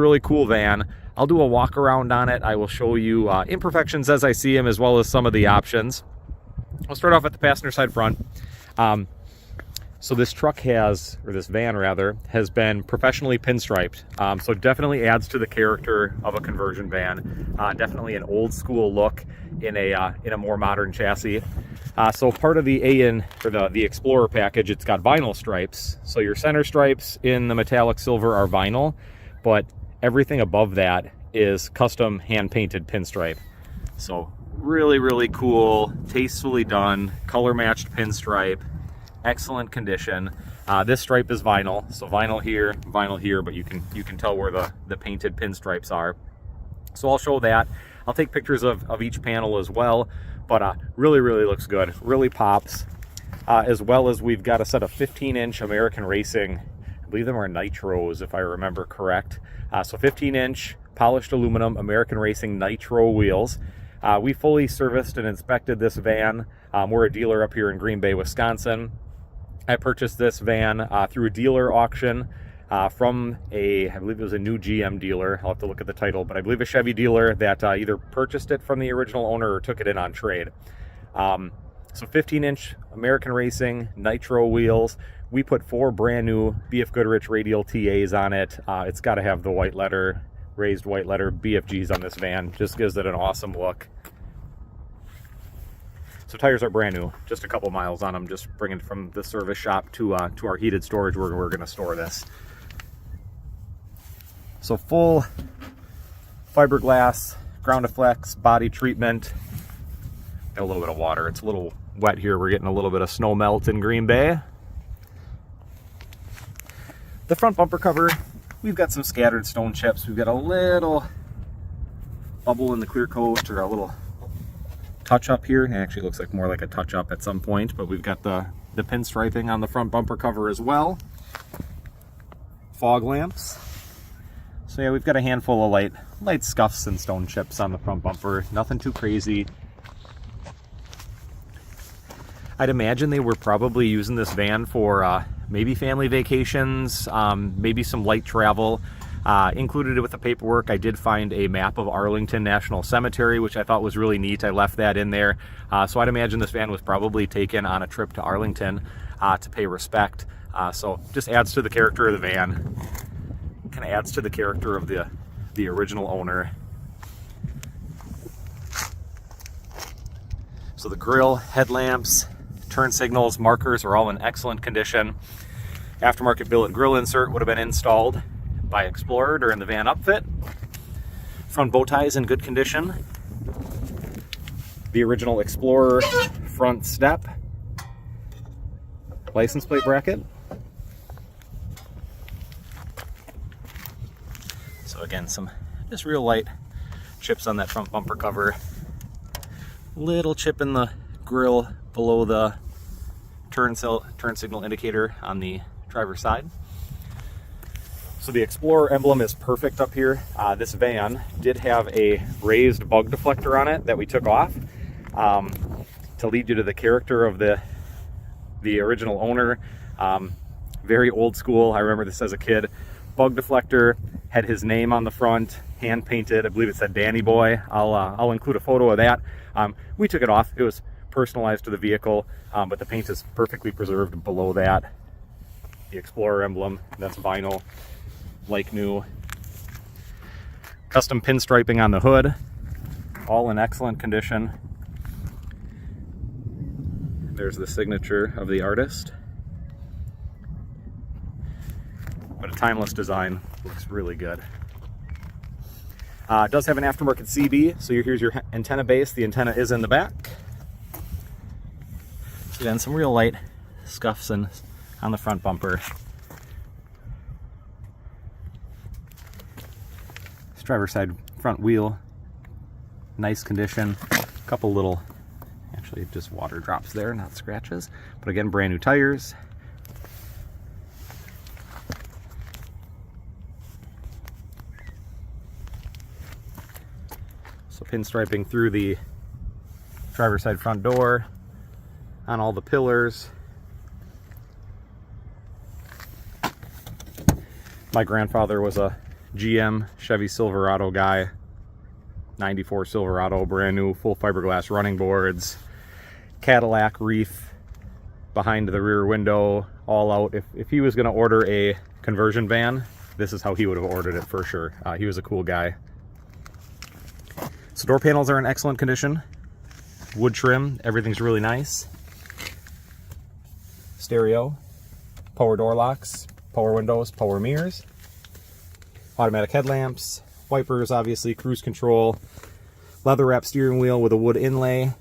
Really cool van. I'll do a walk around on it. I will show you imperfections as I see them, as well as some of the options. I'll start off at the passenger side front. So this truck has, or this van rather, has been professionally pinstriped. So definitely adds to the character of a conversion van. Definitely an old school look in a more modern chassis. So part of the the Explorer package, it's got vinyl stripes. So your center stripes in the metallic silver are vinyl, but everything above that is custom hand painted pinstripe. So really, really cool, tastefully done, color matched pinstripe. Excellent condition. This stripe is vinyl, so vinyl here, but you can tell where the painted pinstripes are. So I'll show that. I'll take pictures of each panel as well, but really looks good, really pops. As well as we've got a set of 15-inch American Racing, I believe them are Nitros if I remember correct. So 15-inch polished aluminum American Racing Nitro wheels. We fully serviced and inspected this van. We're a dealer up here in Green Bay, Wisconsin. I purchased this van through a dealer auction from I believe it was a new GM dealer. I'll have to look at the title, but I believe a Chevy dealer that either purchased it from the original owner or took it in on trade. So 15-inch American Racing Nitro wheels. We put 4 brand new BF Goodrich radial TAs on it. It's got to have the white letter, raised white letter BFGs on this van. Just gives it an awesome look. So tires are brand new, just a couple miles on them, just bringing it from the service shop to our heated storage where we're going to store this. So full fiberglass, ground effects, body treatment. Got a little bit of water. It's a little wet here. We're getting a little bit of snow melt in Green Bay. The front bumper cover, we've got some scattered stone chips. We've got a little bubble in the clear coat, or a little touch up here. It actually looks like more like a touch up at some point, but we've got the pinstriping on the front bumper cover as well. Fog lamps. So yeah, we've got a handful of light scuffs and stone chips on the front bumper. Nothing too crazy. I'd imagine they were probably using this van for maybe family vacations, maybe some light travel. Included with the paperwork, I did find a map of Arlington National Cemetery, which I thought was really neat. I left that in there. So I'd imagine this van was probably taken on a trip to Arlington to pay respect. So just adds to the character of the van. Kind of adds to the character of the original owner. So the grille, headlamps, turn signals, markers are all in excellent condition. Aftermarket billet grill insert would have been installed by Explorer during the van upfit. Front bow tie is in good condition. The original Explorer front step. License plate bracket. So again, some just real light chips on that front bumper cover. Little chip in the grill below the turn signal indicator on the driver's side. So the Explorer emblem is perfect up here. This van did have a raised bug deflector on it that we took off to lead you to the character of the original owner. Very old school. I remember this as a kid. Bug deflector, had his name on the front, hand painted. I believe it said Danny Boy. I'll include a photo of that. We took it off. It was personalized to the vehicle, but the paint is perfectly preserved below that. The Explorer emblem, that's vinyl, like new. Custom pinstriping on the hood, all in excellent condition. There's the signature of the artist. But a timeless design, looks really good. It does have an aftermarket CB, so here's your antenna base. The antenna is in the back. So again, some real light scuffs on the front bumper. This driver's side front wheel, nice condition. A couple little, actually just water drops there, not scratches. But again, brand new tires. So pinstriping through the driver's side front door, on all the pillars. My grandfather was a GM Chevy Silverado guy. 94 Silverado, brand new, full fiberglass running boards. Cadillac wreath behind the rear window, all out. If he was going to order a conversion van, this is how he would have ordered it for sure. He was a cool guy. So door panels are in excellent condition. Wood trim, everything's really nice. Stereo, power door locks, power windows, power mirrors, automatic headlamps, wipers, obviously, cruise control, leather wrap steering wheel with a wood inlay,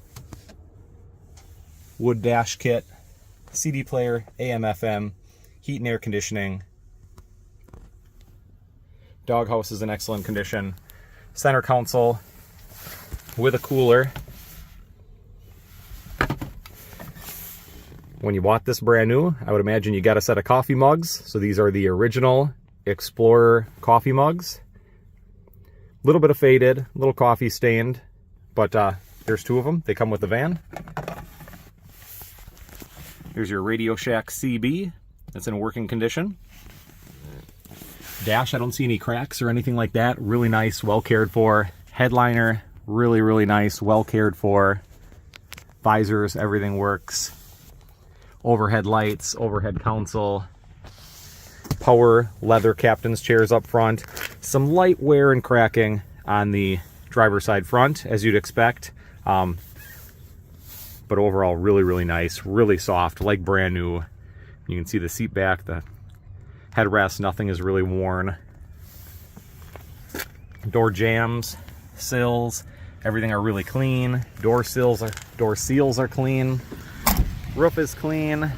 wood dash kit, CD player, AM FM, heat and air conditioning. Doghouse is in excellent condition. Center console with a cooler. When you bought this brand new, I would imagine you got a set of coffee mugs. So these are the original Explorer coffee mugs. A little bit of faded, a little coffee stained, but there's two of them. They come with the van. Here's your Radio Shack CB. That's in working condition. Dash, I don't see any cracks or anything like that. Really nice, well cared for. Headliner, really, really nice, well cared for. Visors, everything works. Overhead lights, overhead console. Power leather captain's chairs up front. Some light wear and cracking on the driver's side front, as you'd expect. But overall, really, really nice, really soft, like brand new. You can see the seat back, the headrest, nothing is really worn. Door jambs, sills, everything are really clean. Door seals are clean. Roof is clean.